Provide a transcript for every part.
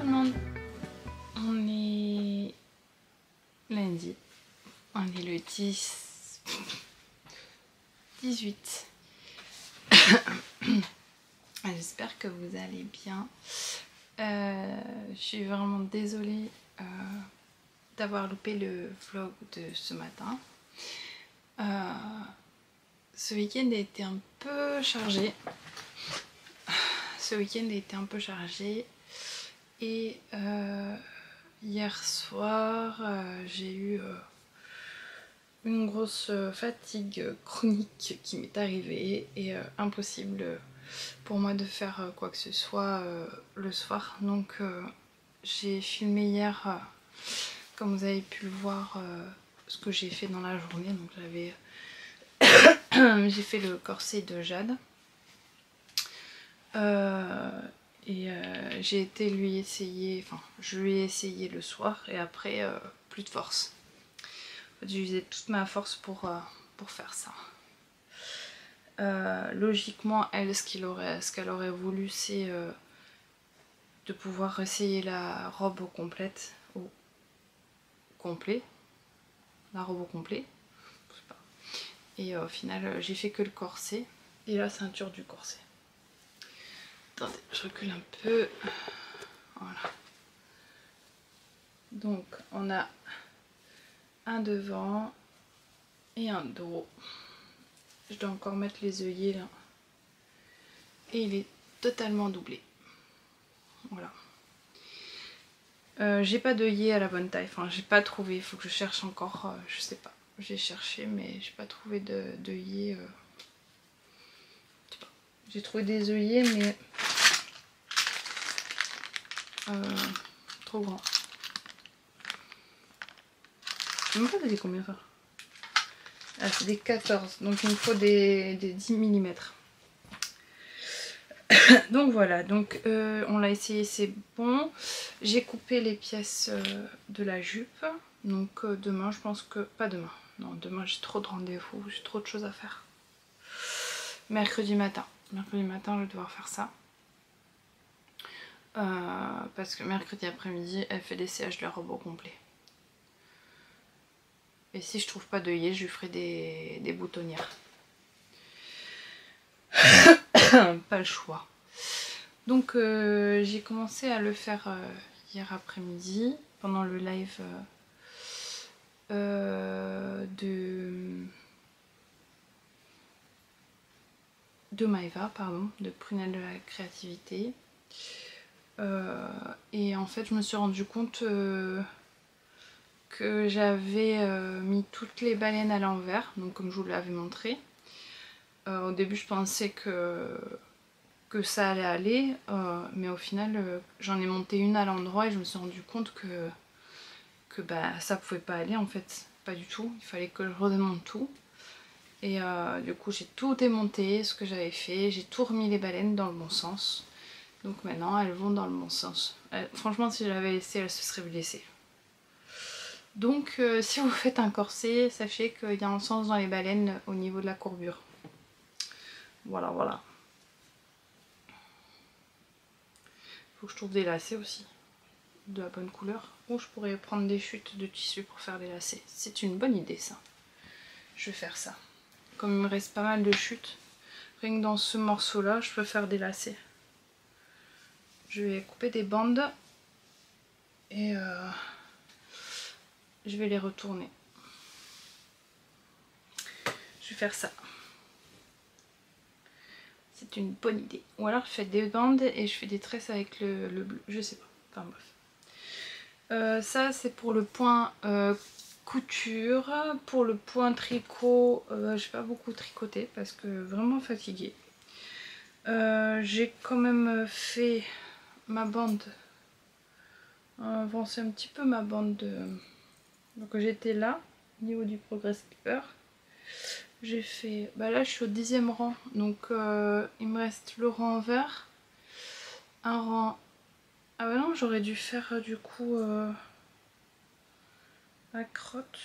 tout le monde, on est lundi, on est le 18. J'espère que vous allez bien. Je suis vraiment désolée d'avoir loupé le vlog de ce matin. Ce week-end a été un peu chargé. Et hier soir, j'ai eu une grosse fatigue chronique qui m'est arrivée et impossible pour moi de faire quoi que ce soit le soir. Donc j'ai filmé hier, comme vous avez pu le voir, ce que j'ai fait dans la journée. Donc j'avais j'ai fait le corset de Jade. J'ai été lui essayer, enfin je lui ai essayé le soir et après plus de force. J'ai usé toute ma force pour faire ça. Logiquement elle, ce qu'elle aurait voulu, c'est de pouvoir essayer la robe complète au complet. La robe au complet. Je sais pas. Et au final j'ai fait que le corset et la ceinture du corset. Attendez, je recule un peu. Voilà. Donc on a un devant et un dos. Je dois encore mettre les œillets là. Et il est totalement doublé. Voilà. J'ai pas d'œillet à la bonne taille. Enfin, j'ai pas trouvé. Il faut que je cherche encore. Je sais pas. J'ai cherché, mais j'ai pas trouvé d'œillet. Je sais pas. J'ai trouvé des œillets, mais trop grand. Je sais même pas des combien ça. Ah, c'est des 14. Donc il me faut des 10 mm. Donc voilà, donc on l'a essayé, c'est bon. J'ai coupé les pièces de la jupe. Donc demain, je pense que... Pas demain. Non, demain j'ai trop de rendez-vous, j'ai trop de choses à faire. Mercredi matin. Mercredi matin, je vais devoir faire ça. Parce que mercredi après-midi, elle fait l'essayage de la robe au complet. Et si je trouve pas d'œillet, je lui ferai des boutonnières. Pas le choix. Donc j'ai commencé à le faire hier après-midi pendant le live de Maëva, pardon, de Prunelle de la créativité. Et en fait je me suis rendu compte que j'avais mis toutes les baleines à l'envers, donc comme je vous l'avais montré. Au début je pensais que ça allait aller, mais au final j'en ai monté une à l'endroit et je me suis rendu compte que bah, ça pouvait pas aller en fait, pas du tout, il fallait que je redémonte tout. Et du coup j'ai tout démonté, ce que j'avais fait, j'ai tout remis les baleines dans le bon sens. Donc maintenant elles vont dans le bon sens. Franchement si je l'avais laissé, elles se seraient blessées. Donc si vous faites un corset, sachez qu'il y a un sens dans les baleines au niveau de la courbure. Voilà, voilà. Faut que je trouve des lacets aussi, de la bonne couleur. Ou je pourrais prendre des chutes de tissu pour faire des lacets. C'est une bonne idée ça. Je vais faire ça. Comme il me reste pas mal de chutes, rien que dans ce morceau là, je peux faire des lacets. Je vais couper des bandes et je vais les retourner. Je vais faire ça. C'est une bonne idée. Ou alors je fais des bandes et je fais des tresses avec le bleu. Je sais pas. Enfin bref. Ça c'est pour le point couture. Pour le point tricot, j'ai pas beaucoup tricoté parce que vraiment fatiguée. J'ai quand même fait ma bande. Avancé un petit peu ma bande de... Donc j'étais là, au niveau du Progress Keeper. J'ai fait... Bah là je suis au 10e rang, donc il me reste le rang vert. Un rang... Ah bah non, j'aurais dû faire du coup la crotte.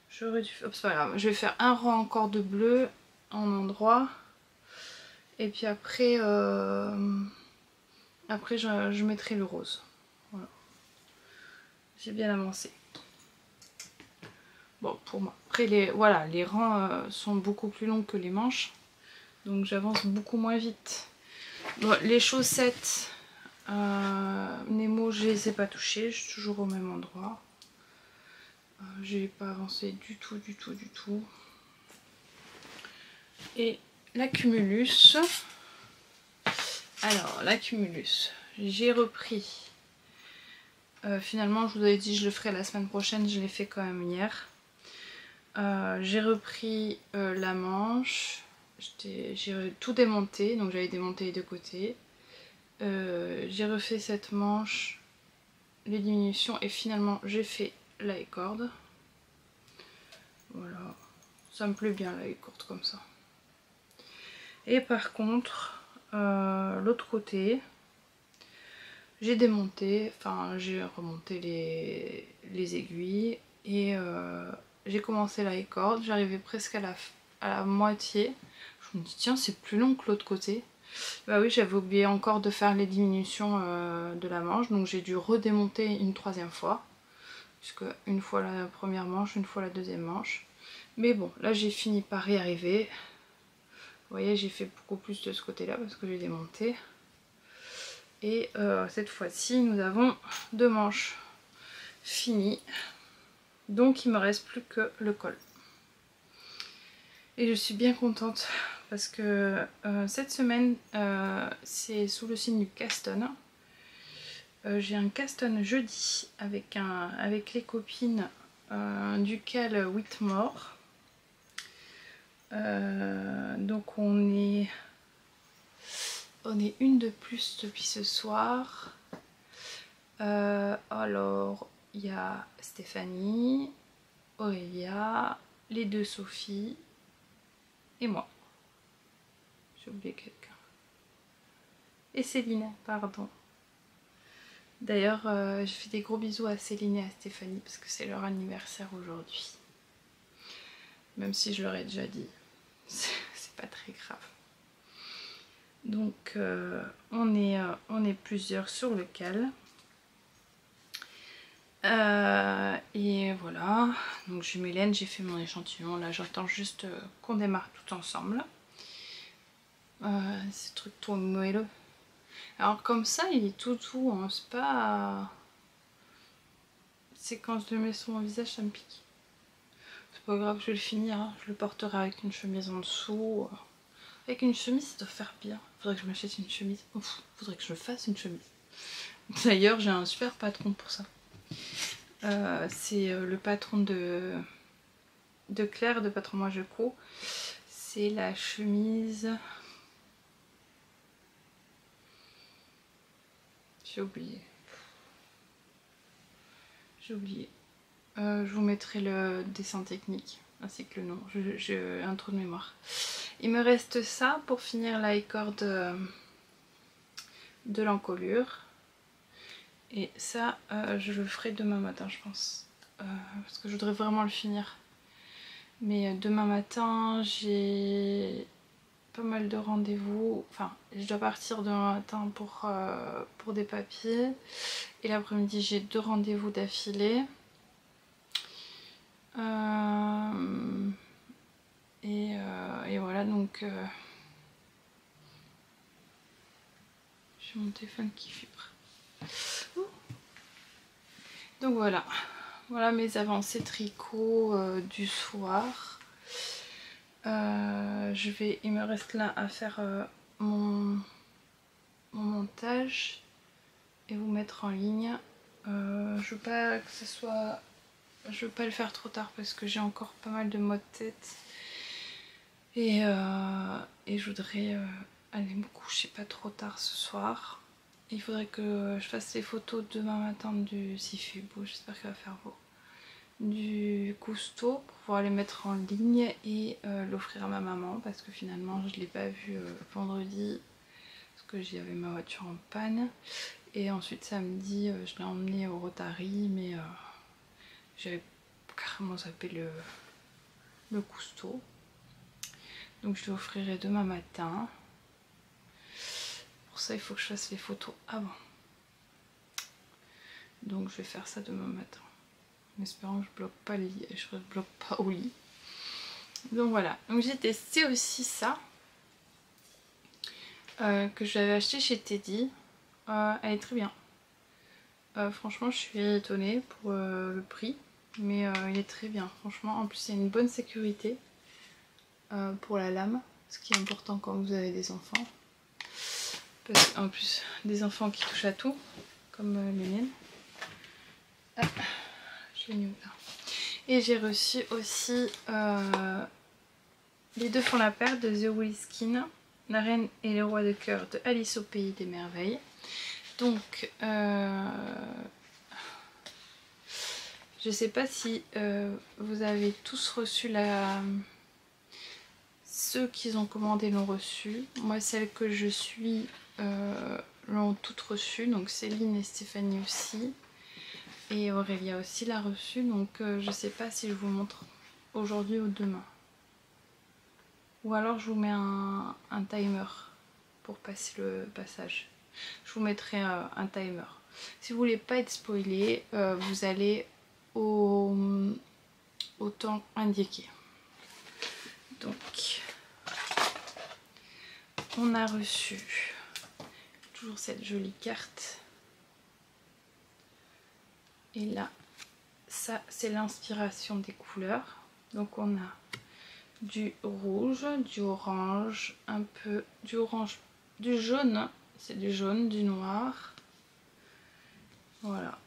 J'aurais dû... Oh, c'est pas grave, je vais faire un rang encore de bleu en endroit. Et puis après... Après je mettrai le rose. Voilà. J'ai bien avancé. Bon, pour moi. Après voilà, les rangs sont beaucoup plus longs que les manches. Donc j'avance beaucoup moins vite. Bon, les chaussettes Nemo, je les ai pas touchées. Je suis toujours au même endroit. J'ai pas avancé du tout. Et la cumulus. Alors, la cumulus, j'ai repris. Finalement, je vous avais dit je le ferai la semaine prochaine, je l'ai fait quand même hier. J'ai repris la manche. J'ai tout démonté, donc j'avais démonté les deux côtés. J'ai refait cette manche, les diminutions, et finalement j'ai fait la corde. Voilà, ça me plaît bien la corde comme ça. Et par contre, l'autre côté, j'ai démonté, enfin j'ai remonté les aiguilles et j'ai commencé la corde. J'arrivais presque à la moitié. Je me dis tiens, c'est plus long que l'autre côté. Bah oui, j'avais oublié encore de faire les diminutions de la manche, donc j'ai dû redémonter une troisième fois. Puisque une fois la première manche, une fois la deuxième manche. Mais bon, là j'ai fini par y arriver. Vous voyez, j'ai fait beaucoup plus de ce côté-là parce que j'ai démonté. Et cette fois-ci, nous avons deux manches finies. Donc il me reste plus que le col. Et je suis bien contente parce que cette semaine, c'est sous le signe du Caston. J'ai un Caston jeudi avec les copines du Cal Whitmore. Donc on est une de plus depuis ce soir. Alors il y a Stéphanie, Aurélia, les deux Sophie et moi. J'ai oublié quelqu'un. Et Céline, pardon. D'ailleurs, je fais des gros bisous à Céline et à Stéphanie parce que c'est leur anniversaire aujourd'hui. Même si je leur ai déjà dit, c'est pas très grave. Donc on est plusieurs sur le cal. Et voilà, donc j'ai mes laines, j'ai fait mon échantillon. Là j'attends juste qu'on démarre tout ensemble. Ces trucs tout moelleux. Alors comme ça il est tout doux, hein. C'est pas... C'est quand je le mets sur mon visage ça me pique. C'est pas grave, je vais le finir, hein. Je le porterai avec une chemise en dessous. Avec une chemise ça doit faire bien. Faudrait que je m'achète une chemise. Ouf, faudrait que je me fasse une chemise. D'ailleurs j'ai un super patron pour ça. C'est le patron de Claire de Patron Moi Je Co. C'est la chemise... J'ai oublié. Je vous mettrai le dessin technique ainsi que le nom. J'ai un trou de mémoire. Il me reste ça pour finir la corde de l'encolure. Et ça, je le ferai demain matin, je pense. Parce que je voudrais vraiment le finir. Mais demain matin, j'ai pas mal de rendez-vous. Enfin, je dois partir demain matin pour des papiers. Et l'après-midi, j'ai deux rendez-vous d'affilée. Et voilà, donc j'ai mon téléphone qui vibre. Donc voilà mes avancées tricot du soir. Il me reste là à faire mon montage et vous mettre en ligne. Je veux pas que ce soit... Je veux pas le faire trop tard parce que j'ai encore pas mal de maux de tête. Et je voudrais aller me coucher pas trop tard ce soir. Il faudrait que je fasse les photos demain matin s'il fait beau, j'espère qu'il va faire beau, du Cousteau pour pouvoir les mettre en ligne et l'offrir à ma maman parce que finalement je l'ai pas vu vendredi parce que j'avais ma voiture en panne. Et ensuite samedi je l'ai emmené au Rotary mais j'avais carrément zappé le Cousteau. Donc je l'offrirai demain matin pour ça il faut que je fasse les photos avant. Donc je vais faire ça demain matin. En espérant que je bloque pas le lit et je ne bloque pas au lit. Donc voilà, donc j'ai testé aussi ça. Que j'avais acheté chez Teddy. Elle est très bien. Franchement je suis étonnée pour le prix. Mais il est très bien. Franchement en plus il y a une bonne sécurité pour la lame. Ce qui est important quand vous avez des enfants. Parce qu'en plus des enfants qui touchent à tout. Comme les miennes. Ah, je l'ai mis là. Et j'ai reçu aussi les deux font la paire de The Whiskin, La Reine et le Roi de Cœur de Alice au Pays des Merveilles. Donc, je sais pas si vous avez tous reçu la... Ceux qui ont commandé l'ont reçu. Moi, celles que je suis l'ont toutes reçues. Donc, Céline et Stéphanie aussi. Et Aurélia aussi l'a reçue. Donc, je sais pas si je vous montre aujourd'hui ou demain. Ou alors je vous mets un timer pour passer le passage. Je vous mettrai un timer. Si vous voulez pas être spoilé, vous allez au temps indiqué. Donc, on a reçu toujours cette jolie carte. Et là, ça c'est l'inspiration des couleurs. Donc on a du rouge, du orange, un peu du orange, du jaune, c'est du jaune, du noir. Voilà.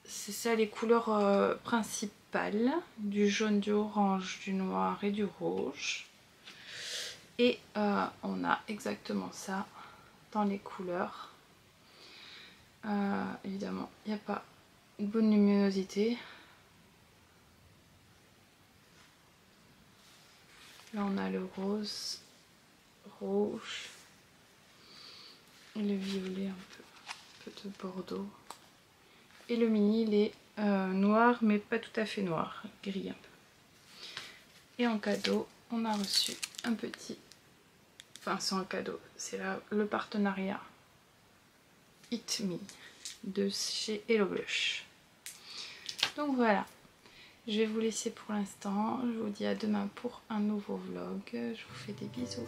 C'est ça les couleurs principales, du jaune, du orange, du noir et du rouge. Et on a exactement ça dans les couleurs. Évidemment, il n'y a pas une bonne luminosité. Là on a le rose, rouge et le violet un peu de bordeaux. Et le mini il est noir mais pas tout à fait noir, gris un peu. Et en cadeau on a reçu un petit, enfin c'est un cadeau, c'est le partenariat It Me de chez Hello Blush. Donc voilà, je vais vous laisser pour l'instant, je vous dis à demain pour un nouveau vlog, je vous fais des bisous.